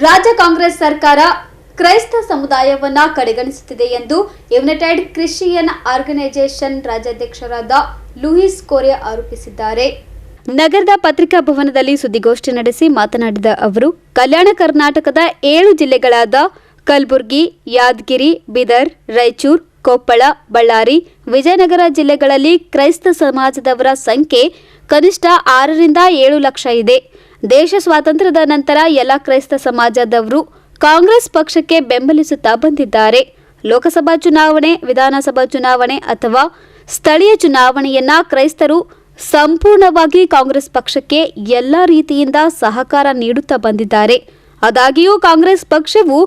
ರಾಜ್ಯ ಕಾಂಗ್ರೆಸ್ ಸರ್ಕಾರ ಕ್ರೈಸ್ತ ಸಮುದಾಯವನ್ನ ಕಡೆಗಣಿಸುತ್ತಿದೆ ಎಂದು ಯುನೈಟೆಡ್ ಕ್ರಿಶ್ಚಿಯನ್ ಆರ್ಗನೈಸೇಷನ್ ರಾಜ್ಯಾಧ್ಯಕ್ಷರಾದ ಲೂಯಿಸ್ ಕೋರೆ ಆರೋಪಿಸಿದ್ದಾರೆ. ನಗರದ ಪತ್ರಿಕಾ ಭವನದಲ್ಲಿ ಸುದ್ದಿಗೋಷ್ಠಿ ನಡೆಸಿ ಮಾತನಾಡಿದ ಅವರು, ಕಲ್ಯಾಣ ಕರ್ನಾಟಕದ 7 ಜಿಲ್ಲೆಗಳಾದ ಕಲಬುರಗಿ, ಯಾದಗಿರಿ, ಬೀದರ್, ರಾಯಚೂರು, ಕೊಪ್ಪಳ, ಬಳ್ಳಾರಿ, ವಿಜಯನಗರ ಜಿಲ್ಲೆಗಳಲ್ಲಿ ಕ್ರೈಸ್ತ ಸಮಾಜದವರ ಸಂಖ್ಯೆ ಕನಿಷ್ಠ 6 ರಿಂದ 7 ಲಕ್ಷ ಇದೆ. ದೇಶ ಸ್ವಾತಂತ್ರ್ಯದ ನಂತರ ಎಲ್ಲ ಕ್ರೈಸ್ತ ಸಮಾಜದವರು ಕಾಂಗ್ರೆಸ್ ಪಕ್ಷಕ್ಕೆ ಬೆಂಬಲಿಸುತ್ತಾ ಬಂದಿದ್ದಾರೆ. ಲೋಕಸಭಾ ಚುನಾವಣೆ, ವಿಧಾನಸಭಾ ಚುನಾವಣೆ ಅಥವಾ ಸ್ಥಳೀಯ ಚುನಾವಣೆಯನ್ನ ಕ್ರೈಸ್ತರು ಸಂಪೂರ್ಣವಾಗಿ ಕಾಂಗ್ರೆಸ್ ಪಕ್ಷಕ್ಕೆ ಎಲ್ಲ ರೀತಿಯಿಂದ ಸಹಕಾರ ನೀಡುತ್ತಾ ಬಂದಿದ್ದಾರೆ. ಆದಾಗ್ಯೂ ಕಾಂಗ್ರೆಸ್ ಪಕ್ಷವು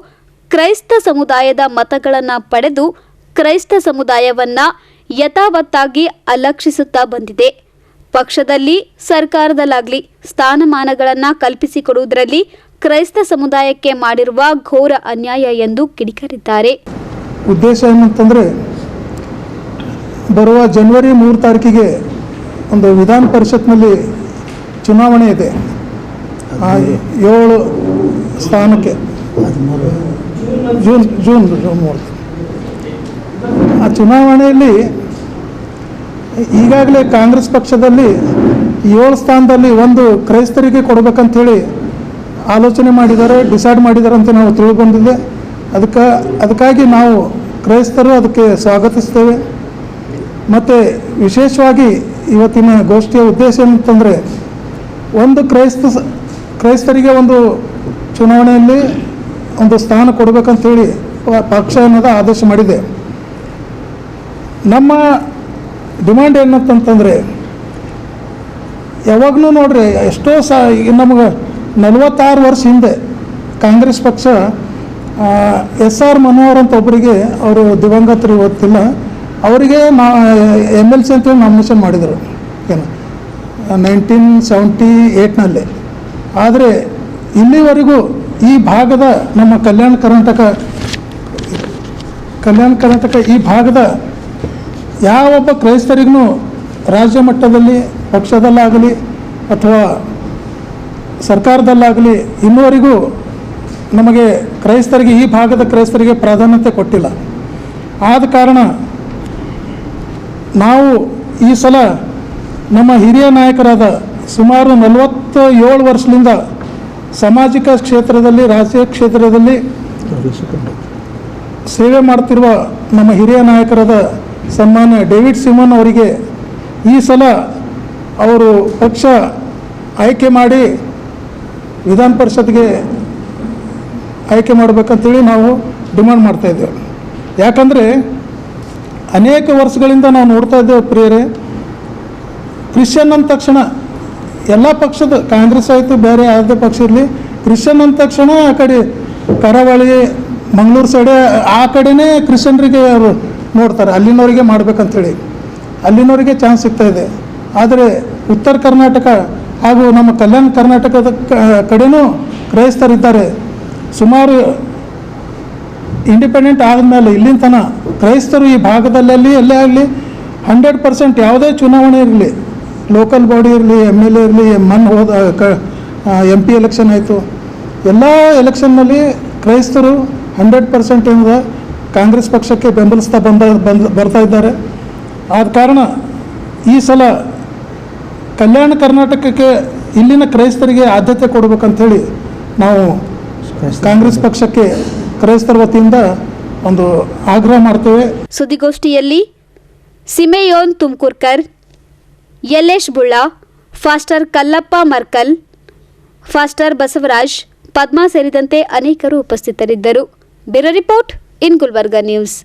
ಕ್ರೈಸ್ತ ಸಮುದಾಯದ ಮತಗಳನ್ನು ಪಡೆದು ಕ್ರೈಸ್ತ ಸಮುದಾಯವನ್ನ ಯಥಾವತ್ತಾಗಿ ಅಲಕ್ಷಿಸುತ್ತಾ ಬಂದಿದೆ. ಪಕ್ಷದಲ್ಲಿ, ಸರ್ಕಾರದಲ್ಲಾಗಲಿ ಸ್ಥಾನಮಾನಗಳನ್ನು ಕಲ್ಪಿಸಿಕೊಡುವುದರಲ್ಲಿ ಕ್ರೈಸ್ತ ಸಮುದಾಯಕ್ಕೆ ಮಾಡಿರುವ ಘೋರ ಅನ್ಯಾಯ ಎಂದು ಕಿಡಿಕಾರಿದ್ದಾರೆ. ಉದ್ದೇಶ ಏನಂತಂದರೆ, ಬರುವ ಜನವರಿ 3 ತಾರೀಕಿಗೆ ಒಂದು ವಿಧಾನ ಪರಿಷತ್ನಲ್ಲಿ ಚುನಾವಣೆ ಇದೆ. 7 ಸ್ಥಾನಕ್ಕೆ ಜೂನ್ 3. ಆ ಚುನಾವಣೆಯಲ್ಲಿ ಈಗಾಗಲೇ ಕಾಂಗ್ರೆಸ್ ಪಕ್ಷದಲ್ಲಿ 7 ಸ್ಥಾನದಲ್ಲಿ ಒಂದು ಕ್ರೈಸ್ತರಿಗೆ ಕೊಡಬೇಕಂತೇಳಿ ಆಲೋಚನೆ ಮಾಡಿದ್ದಾರೆ, ಡಿಸೈಡ್ ಮಾಡಿದ್ದಾರೆ ಅಂತ ನಾವು ತಿಳಿದುಬಂದಿದೆ. ಅದಕ್ಕಾಗಿ ನಾವು ಕ್ರೈಸ್ತರು ಅದಕ್ಕೆ ಸ್ವಾಗತಿಸ್ತೇವೆ. ಮತ್ತು ವಿಶೇಷವಾಗಿ ಇವತ್ತಿನ ಗೋಷ್ಠಿಯ ಉದ್ದೇಶ ಏನಂತಂದರೆ, ಒಂದು ಕ್ರೈಸ್ತರಿಗೆ ಒಂದು ಚುನಾವಣೆಯಲ್ಲಿ ಒಂದು ಸ್ಥಾನ ಕೊಡಬೇಕಂತೇಳಿ ಪಕ್ಷ ಅನ್ನೋದು ಆದೇಶ ಮಾಡಿದೆ. ನಮ್ಮ ಡಿಮ್ಯಾಂಡ್ ಏನಂತಂದರೆ, ಯಾವಾಗಲೂ ನೋಡ್ರಿ, ಎಷ್ಟೋ ನಮಗೆ 46 ವರ್ಷ ಹಿಂದೆ ಕಾಂಗ್ರೆಸ್ ಪಕ್ಷ SR ಮನೋಹರ್ ಅಂತ ಒಬ್ಬರಿಗೆ, ಅವರು ದಿವಂಗತರು ಗೊತ್ತಿಲ್ಲ, ಅವರಿಗೆ MLC ಅಂತೇಳಿ ನಾಮಿನೇಷನ್ ಮಾಡಿದರು 1978ನಲ್ಲಿ. ಆದರೆ ಇಲ್ಲಿವರೆಗೂ ಈ ಭಾಗದ ನಮ್ಮ ಕಲ್ಯಾಣ ಕರ್ನಾಟಕ ಈ ಭಾಗದ ಯಾವೊಬ್ಬ ಕ್ರೈಸ್ತರಿಗೂ ರಾಜ್ಯ ಮಟ್ಟದಲ್ಲಿ, ಪಕ್ಷದಲ್ಲಾಗಲಿ ಅಥವಾ ಸರ್ಕಾರದಲ್ಲಾಗಲಿ ಇನ್ನುವರೆಗೂ ನಮಗೆ ಕ್ರೈಸ್ತರಿಗೆ, ಈ ಭಾಗದ ಕ್ರೈಸ್ತರಿಗೆ ಪ್ರಾಧಾನ್ಯತೆ ಕೊಟ್ಟಿಲ್ಲ. ಆದ ಕಾರಣ ನಾವು ಈ ಸಲ ನಮ್ಮ ಹಿರಿಯ ನಾಯಕರಾದ ಸುಮಾರು 47 ವರ್ಷದಿಂದ ಸಾಮಾಜಿಕ ಕ್ಷೇತ್ರದಲ್ಲಿ, ರಾಜಕೀಯ ಕ್ಷೇತ್ರದಲ್ಲಿ ಸೇವೆ ಮಾಡ್ತಿರುವ ನಮ್ಮ ಹಿರಿಯ ನಾಯಕರಾದ ಸನ್ಮಾನ್ಯ ಡೇವಿಡ್ ಸಿಮನ್ ಅವರಿಗೆ ಈ ಸಲ ಅವರು ಪಕ್ಷ ಆಯ್ಕೆ ಮಾಡಿ ವಿಧಾನ ಪರಿಷತ್ಗೆ ಆಯ್ಕೆ ಮಾಡಬೇಕಂತೇಳಿ ನಾವು ಡಿಮ್ಯಾಂಡ್ ಮಾಡ್ತಾಯಿದ್ದೇವೆ. ಯಾಕಂದರೆ ಅನೇಕ ವರ್ಷಗಳಿಂದ ನಾವು ನೋಡ್ತಾ ಇದ್ದೇವೆ ಪ್ರಿಯರೇ, ಕ್ರಿಶ್ಚಿಯನ್ ಅಂದ ತಕ್ಷಣ ಎಲ್ಲ ಪಕ್ಷದ, ಕಾಂಗ್ರೆಸ್ ಆಯಿತು ಬೇರೆ ಯಾವುದೇ ಪಕ್ಷ ಇರಲಿ, ಕ್ರಿಶ್ಚಿಯನ್ ಅಂದ ತಕ್ಷಣ ಆ ಕಡೆ ಕರಾವಳಿ, ಮಂಗಳೂರು ಸೈಡೆ ಆ ಕಡೆನೇ ಕ್ರಿಶ್ಚಿಯನ್ರಿಗೆ ಅವರು ನೋಡ್ತಾರೆ, ಅಲ್ಲಿನವರಿಗೆ ಮಾಡಬೇಕಂತೇಳಿ ಅಲ್ಲಿನವರಿಗೆ ಚಾನ್ಸ್ ಸಿಗ್ತಾಯಿದೆ. ಆದರೆ ಉತ್ತರ ಕರ್ನಾಟಕ ಹಾಗೂ ನಮ್ಮ ಕಲ್ಯಾಣ ಕರ್ನಾಟಕದ ಕಡೆನೂ ಕ್ರೈಸ್ತರಿದ್ದಾರೆ. ಸುಮಾರು ಇಂಡಿಪೆಂಡೆಂಟ್ ಆದಮೇಲೆ ಇಲ್ಲಿನ ತನಕ ಕ್ರೈಸ್ತರು ಈ ಭಾಗದಲ್ಲಿ ಎಲ್ಲೇ ಆಗಲಿ 100% ಯಾವುದೇ ಚುನಾವಣೆ ಇರಲಿ, ಲೋಕಲ್ ಬಾಡಿ ಇರಲಿ, MLA ಇರಲಿ, MP ಎಲೆಕ್ಷನ್ ಆಯಿತು, ಎಲ್ಲ ಎಲೆಕ್ಷನ್ನಲ್ಲಿ ಕ್ರೈಸ್ತರು 100% ಏನಿದೆ ಕಾಂಗ್ರೆಸ್ ಪಕ್ಷಕ್ಕೆ ಬೆಂಬಲಿಸ್ತಾ ಬರ್ತಾ ಇದ್ದಾರೆ. ಆದ ಕಾರಣ ಈ ಸಲ ಕಲ್ಯಾಣ ಕರ್ನಾಟಕಕ್ಕೆ ಇಲ್ಲಿನ ಕ್ರೈಸ್ತರಿಗೆ ಆದ್ಯತೆ ಕೊಡಬೇಕಂಥೇಳಿ ನಾವು ಕಾಂಗ್ರೆಸ್ ಪಕ್ಷಕ್ಕೆ ಕ್ರೈಸ್ತರ ವತಿಯಿಂದ ಒಂದು ಆಗ್ರಹ ಮಾಡ್ತೇವೆ. ಸುದ್ದಿಗೋಷ್ಠಿಯಲ್ಲಿ Simeon Tumkurkar, Yallesh Bulla, pastor Kallappa Markal, pastor Basavaraj, Padma ಸೇರಿದಂತೆ ಅನೇಕರು ಉಪಸ್ಥಿತರಿದ್ದರು. Bureau report in Gulbarga news.